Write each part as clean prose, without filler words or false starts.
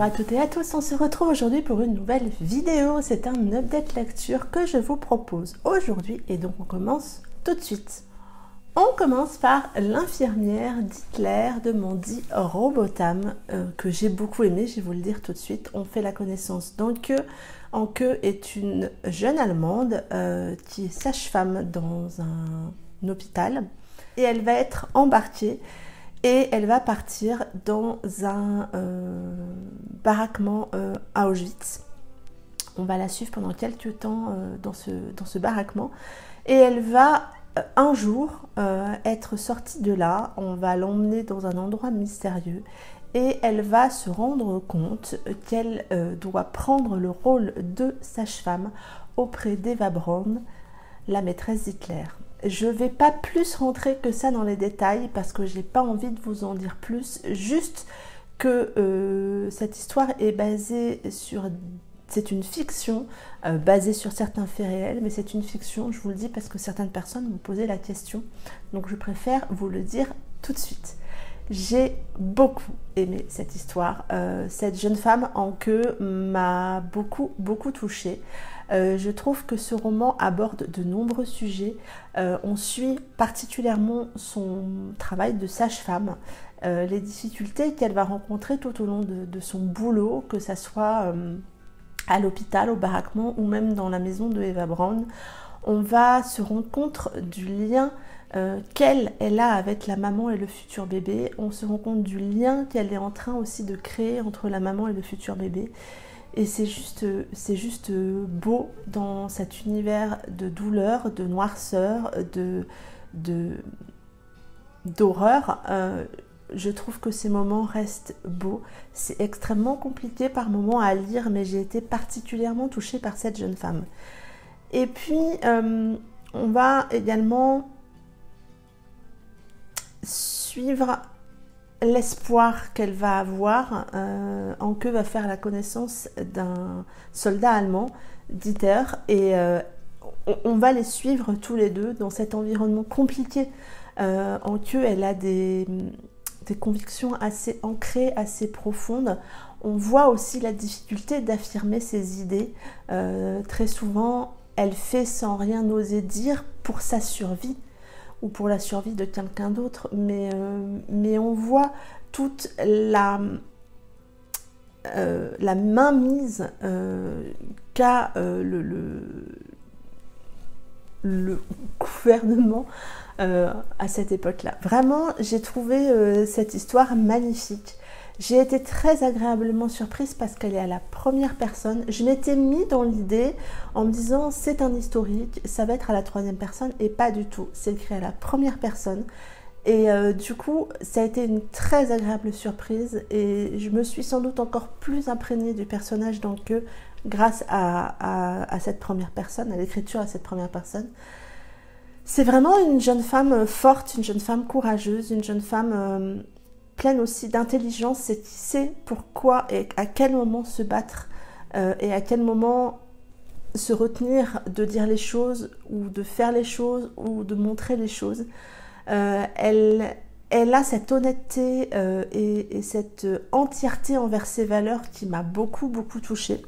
à toutes et à tous, on se retrouve aujourd'hui pour une nouvelle vidéo. C'est un update lecture que je vous propose aujourd'hui et donc on commence tout de suite. On commence par L'infirmière d'Hitler de Mandy Robotham que j'ai beaucoup aimé, je vais vous le dire tout de suite. On fait la connaissance d'Anke. Anke est une jeune Allemande qui est sage-femme dans un hôpital et elle va être embarquée et elle va partir dans un baraquement à Auschwitz. On va la suivre pendant quelques temps dans ce baraquement et elle va un jour être sortie de là. On va l'emmener dans un endroit mystérieux et elle va se rendre compte qu'elle doit prendre le rôle de sage-femme auprès d'Eva Braun, la maîtresse d'Hitler. Je ne vais pas plus rentrer que ça dans les détails parce que j'ai pas envie de vous en dire plus, juste que cette histoire est basée sur... C'est une fiction basée sur certains faits réels, mais c'est une fiction, je vous le dis, parce que certaines personnes m'ont posé la question. Donc je préfère vous le dire tout de suite. J'ai beaucoup aimé cette histoire. Cette jeune femme en queue m'a beaucoup touchée. Je trouve que ce roman aborde de nombreux sujets. On suit particulièrement son travail de sage-femme, les difficultés qu'elle va rencontrer tout au long de son boulot, que ça soit à l'hôpital, au baraquement ou même dans la maison de Eva Braun. On va se rendre compte du lien qu'elle a avec la maman et le futur bébé. On se rend compte du lien qu'elle est en train aussi de créer entre la maman et le futur bébé. Et c'est juste beau dans cet univers de douleur, de noirceur, d'horreur. Je trouve que ces moments restent beaux. C'est extrêmement compliqué par moments à lire, mais j'ai été particulièrement touchée par cette jeune femme. Et puis, on va également suivre l'espoir qu'elle va avoir. Anke va faire la connaissance d'un soldat allemand, Dieter, et on va les suivre tous les deux dans cet environnement compliqué. Anke, elle a des convictions assez ancrées, assez profondes. On voit aussi la difficulté d'affirmer ses idées. Très souvent, elle fait sans rien oser dire pour sa survie ou pour la survie de quelqu'un d'autre. Mais on voit toute la mainmise qu'a le gouvernement à cette époque-là. Vraiment, j'ai trouvé cette histoire magnifique. J'ai été très agréablement surprise parce qu'elle est à la première personne. Je m'étais mis dans l'idée en me disant c'est un historique, ça va être à la troisième personne et pas du tout. C'est écrit à la première personne. Et du coup, ça a été une très agréable surprise et je me suis sans doute encore plus imprégnée du personnage d'Anke grâce à cette première personne, à l'écriture à cette première personne. C'est vraiment une jeune femme forte, une jeune femme courageuse, une jeune femme pleine aussi d'intelligence et qui sait pourquoi et à quel moment se battre et à quel moment se retenir de dire les choses ou de faire les choses ou de montrer les choses. Elle a cette honnêteté et cette entièreté envers ses valeurs qui m'a beaucoup touchée.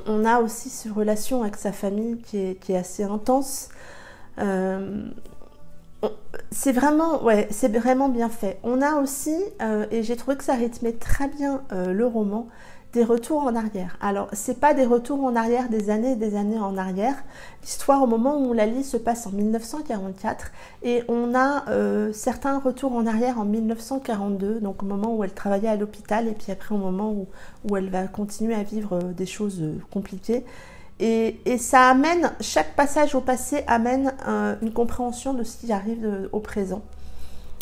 On a aussi cette relation avec sa famille qui est assez intense. C'est vraiment bien fait. On a aussi, et j'ai trouvé que ça rythmait très bien le roman, des retours en arrière. Alors, c'est pas des retours en arrière des années et des années en arrière. L'histoire, au moment où on la lit, se passe en 1944 et on a certains retours en arrière en 1942, donc au moment où elle travaillait à l'hôpital et puis après au moment où elle va continuer à vivre des choses compliquées. Et ça amène, chaque passage au passé amène une compréhension de ce qui arrive au présent.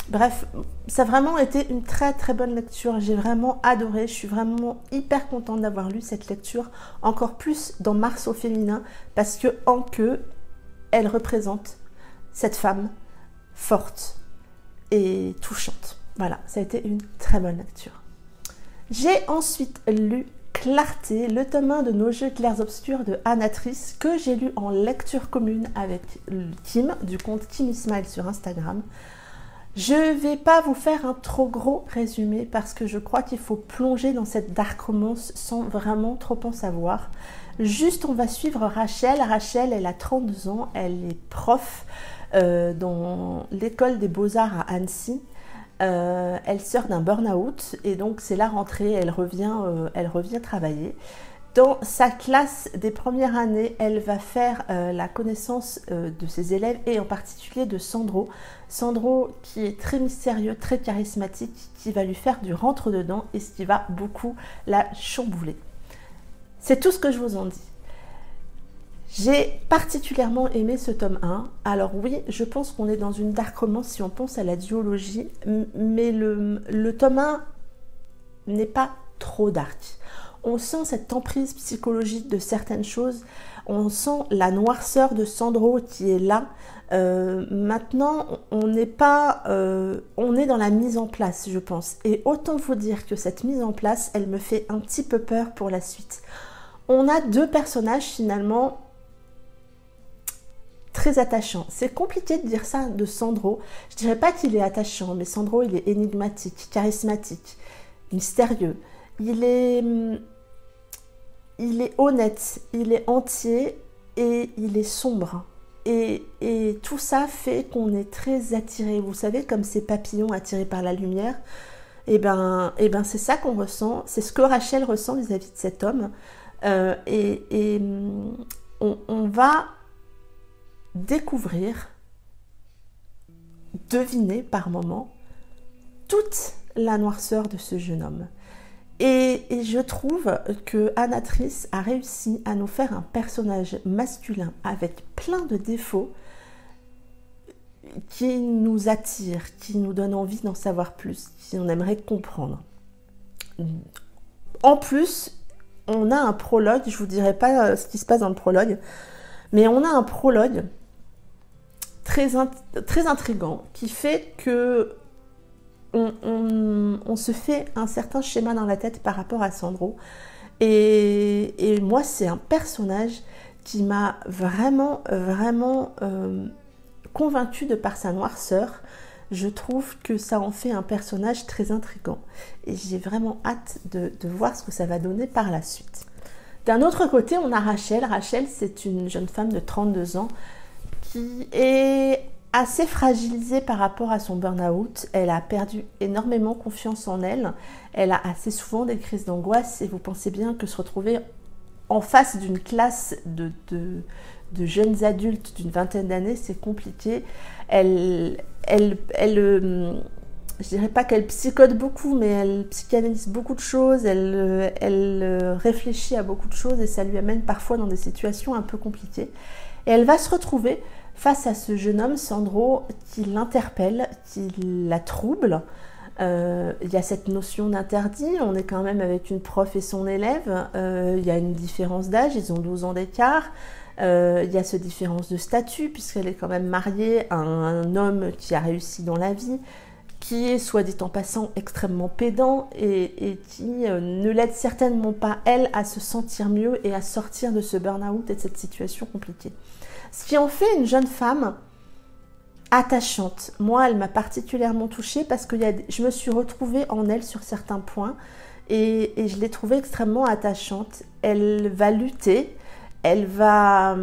Bref, ça a vraiment été une très bonne lecture. J'ai vraiment adoré. Je suis vraiment hyper contente d'avoir lu cette lecture. Encore plus dans Mars au féminin. Parce que Anke, elle représente cette femme forte et touchante. Voilà, ça a été une très bonne lecture. J'ai ensuite lu Clarté, le tome 1 de Nos jeux clairs obscurs de Anatrice, que j'ai lu en lecture commune avec Kim, du compte Kim Ismail sur Instagram. Je ne vais pas vous faire un trop gros résumé parce que je crois qu'il faut plonger dans cette dark romance sans vraiment trop en savoir. Juste, on va suivre Rachel. Rachel, elle a 32 ans, elle est prof dans l'école des beaux-arts à Annecy. Elle sort d'un burn-out et donc c'est la rentrée, elle revient travailler. Dans sa classe des premières années, elle va faire la connaissance de ses élèves et en particulier de Sandro. Sandro qui est très mystérieux, très charismatique, qui va lui faire du rentre-dedans et ce qui va beaucoup la chambouler. C'est tout ce que je vous en dis. J'ai particulièrement aimé ce tome 1. Alors oui, je pense qu'on est dans une dark romance si on pense à la duologie, mais le tome 1 n'est pas trop dark. On sent cette emprise psychologique de certaines choses, on sent la noirceur de Sandro qui est là. Maintenant, on est dans la mise en place, je pense. Et autant vous dire que cette mise en place, elle me fait un petit peu peur pour la suite. On a deux personnages finalement très attachants. C'est compliqué de dire ça de Sandro. Je dirais pas qu'il est attachant, mais Sandro, il est énigmatique, charismatique, mystérieux. Il est honnête, il est entier et il est sombre. Et tout ça fait qu'on est très attiré. Vous savez, comme ces papillons attirés par la lumière, et ben c'est ça qu'on ressent. C'est ce que Rachel ressent vis-à-vis de cet homme. On va découvrir, deviner par moments, toute la noirceur de ce jeune homme. Et je trouve que Anna-Trice a réussi à nous faire un personnage masculin avec plein de défauts qui nous attire, qui nous donne envie d'en savoir plus, qui on aimerait comprendre. En plus, on a un prologue, je vous dirai pas ce qui se passe dans le prologue, mais on a un prologue très intriguant qui fait que on se fait un certain schéma dans la tête par rapport à Sandro. Et moi, c'est un personnage qui m'a vraiment convaincue de par sa noirceur. Je trouve que ça en fait un personnage très intriguant. Et j'ai vraiment hâte de voir ce que ça va donner par la suite. D'un autre côté, on a Rachel. Rachel, c'est une jeune femme de 32 ans qui est assez fragilisée par rapport à son burn-out. Elle a perdu énormément confiance en elle. Elle a assez souvent des crises d'angoisse et vous pensez bien que se retrouver en face d'une classe de jeunes adultes d'une vingtaine d'années, c'est compliqué. Je dirais pas qu'elle psychote beaucoup, mais elle psychanalyse beaucoup de choses, elle réfléchit à beaucoup de choses et ça lui amène parfois dans des situations un peu compliquées. Et elle va se retrouver face à ce jeune homme, Sandro, qui l'interpelle, qui la trouble. Il y a cette notion d'interdit, on est quand même avec une prof et son élève, il y a une différence d'âge, ils ont 12 ans d'écart, il y a cette différence de statut, puisqu'elle est quand même mariée à un homme qui a réussi dans la vie, qui est, soit dit en passant, extrêmement pédant et qui ne l'aide certainement pas, elle, à se sentir mieux et à sortir de ce burn-out et de cette situation compliquée. Ce qui en fait une jeune femme attachante. Moi, elle m'a particulièrement touchée parce que je me suis retrouvée en elle sur certains points et je l'ai trouvée extrêmement attachante. Elle va lutter, elle va...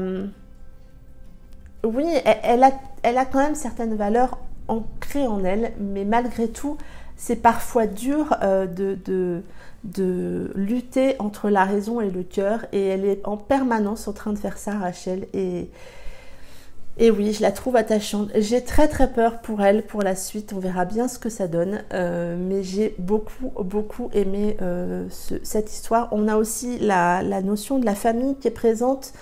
Oui, elle a quand même certaines valeurs ancrées en elle, mais malgré tout, c'est parfois dur de lutter entre la raison et le cœur et elle est en permanence en train de faire ça, Rachel, et oui, je la trouve attachante. J'ai très peur pour elle, pour la suite. On verra bien ce que ça donne. Mais j'ai beaucoup aimé cette histoire. On a aussi la notion de la famille qui est présente,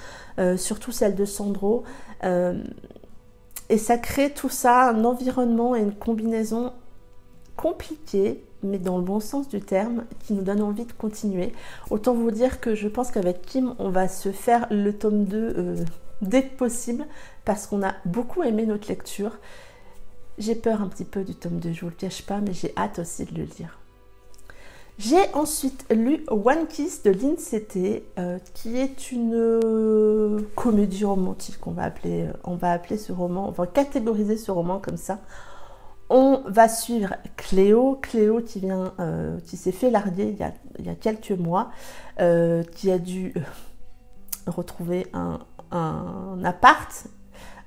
surtout celle de Sandro. Et ça crée tout ça, un environnement et une combinaison compliquée, mais dans le bon sens du terme, qui nous donne envie de continuer. Autant vous dire que je pense qu'avec Kim, on va se faire le tome 2 dès que possible, parce qu'on a beaucoup aimé notre lecture. J'ai peur un petit peu du tome 2, je vous le cache pas, mais j'ai hâte aussi de le lire. J'ai ensuite lu One Kiss de Lynn Cete, qui est une comédie romantique, on va appeler ce roman, on va catégoriser ce roman comme ça. On va suivre Cléo qui s'est fait larguer il y a quelques mois, qui a dû retrouver un appart,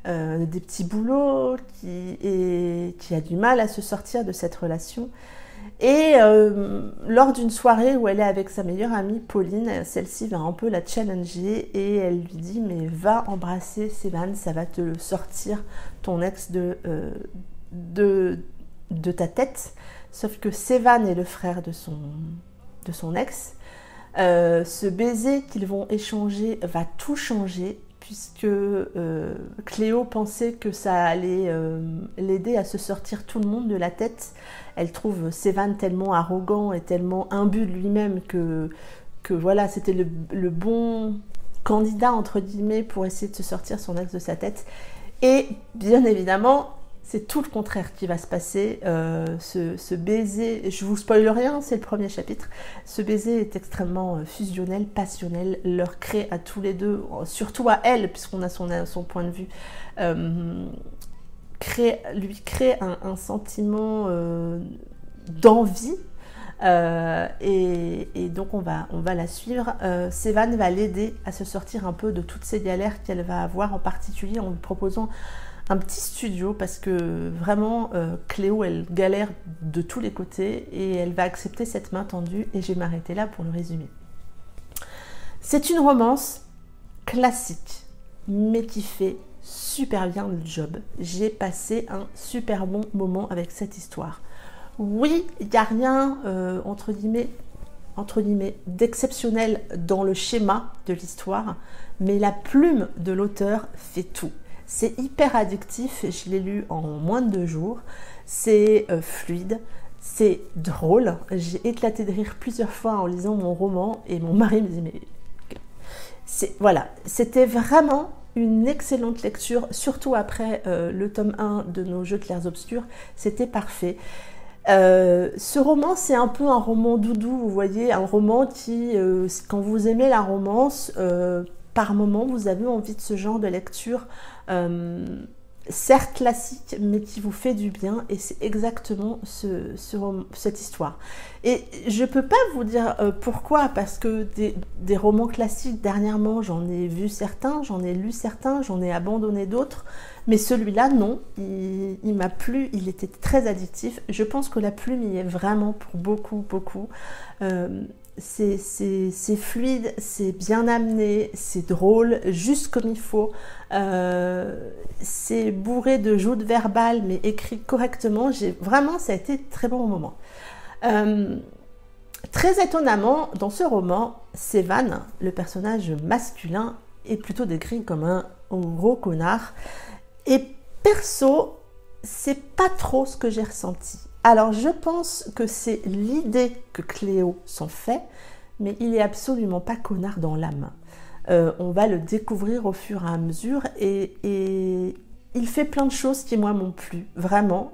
des petits boulots, qui a du mal à se sortir de cette relation. Et lors d'une soirée où elle est avec sa meilleure amie Pauline, celle-ci va un peu la challenger et elle lui dit « mais va embrasser Sévan, ça va te sortir ton ex de ta tête ». Sauf que Sévan est le frère de son ex. Ce baiser qu'ils vont échanger va tout changer, puisque Cléo pensait que ça allait l'aider à se sortir tout le monde de la tête. Elle trouve Sévan tellement arrogant et tellement imbu de lui-même que voilà, c'était le bon candidat, entre guillemets, pour essayer de se sortir son ex de sa tête. Et bien évidemment, c'est tout le contraire qui va se passer. Ce baiser, je vous spoile rien, c'est le premier chapitre. Ce baiser est extrêmement fusionnel, passionnel, leur crée à tous les deux, surtout à elle, puisqu'on a son point de vue, lui crée un sentiment d'envie. Et donc on va la suivre. Sévan va l'aider à se sortir un peu de toutes ces galères qu'elle va avoir, en particulier en lui proposant un petit studio, parce que vraiment Cléo elle galère de tous les côtés et elle va accepter cette main tendue, et je vais m'arrêter là pour le résumer. C'est une romance classique mais qui fait super bien le job. J'ai passé un super bon moment avec cette histoire. Oui, il n'y a rien entre guillemets d'exceptionnel dans le schéma de l'histoire, mais la plume de l'auteur fait tout. C'est hyper addictif, je l'ai lu en moins de 2 jours, c'est fluide, c'est drôle. J'ai éclaté de rire plusieurs fois en lisant mon roman et mon mari me disait mais... Voilà, c'était vraiment une excellente lecture, surtout après le tome 1 de Nos Jeux clairs obscurs, c'était parfait. Ce roman, c'est un peu un roman doudou, vous voyez, un roman qui, quand vous aimez la romance, par moment, vous avez envie de ce genre de lecture, certes classique, mais qui vous fait du bien, et c'est exactement cette histoire. Et je peux pas vous dire pourquoi, parce que des romans classiques, dernièrement, j'en ai vu certains, j'en ai lu certains, j'en ai abandonné d'autres, mais celui-là, non, il m'a plu, il était très addictif. Je pense que la plume y est vraiment pour beaucoup. C'est fluide, c'est bien amené, c'est drôle, juste comme il faut. C'est bourré de joutes verbales, mais écrit correctement. Vraiment, ça a été très bon moment. Très étonnamment, dans ce roman, Sévan, le personnage masculin, est plutôt décrit comme un gros connard. Et perso, c'est pas trop ce que j'ai ressenti. Alors je pense que c'est l'idée que Cléo s'en fait, mais il est absolument pas connard dans l'âme. On va le découvrir au fur et à mesure, et il fait plein de choses qui moi m'ont plu, vraiment.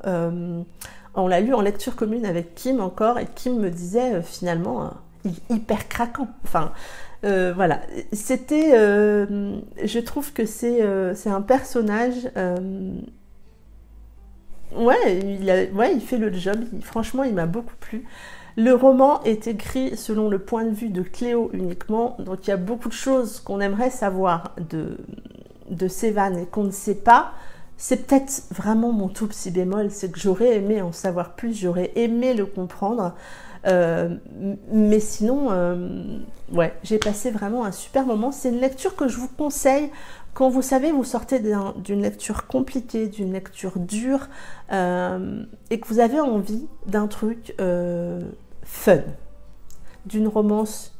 On l'a lu en lecture commune avec Kim encore, et Kim me disait finalement il est hyper craquant. Enfin, voilà, c'était, je trouve que c'est un personnage, il fait le job, franchement il m'a beaucoup plu. Le roman est écrit selon le point de vue de Cléo uniquement, donc il y a beaucoup de choses qu'on aimerait savoir de Sévan et qu'on ne sait pas. C'est peut-être vraiment mon tout petit bémol, c'est que j'aurais aimé en savoir plus, j'aurais aimé le comprendre. Mais sinon, j'ai passé vraiment un super moment. C'est une lecture que je vous conseille quand vous savez, vous sortez d'une lecture compliquée, d'une lecture dure, et que vous avez envie d'un truc fun, d'une romance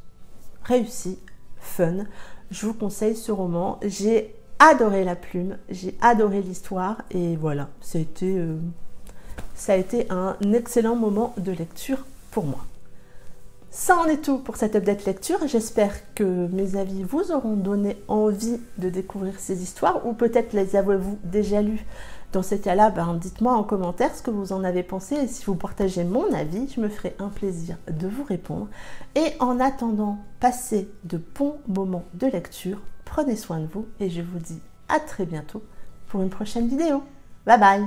réussie, fun. Je vous conseille ce roman. J'ai adoré la plume, j'ai adoré l'histoire, et voilà, ça a été un excellent moment de lecture pour moi. Ça en est tout pour cette update lecture. J'espère que mes avis vous auront donné envie de découvrir ces histoires, ou peut-être les avez-vous déjà lues. Dans ces cas-là, dites-moi en commentaire ce que vous en avez pensé, et si vous partagez mon avis, je me ferai un plaisir de vous répondre. Et en attendant, passez de bons moments de lecture, prenez soin de vous, et je vous dis à très bientôt pour une prochaine vidéo. Bye bye!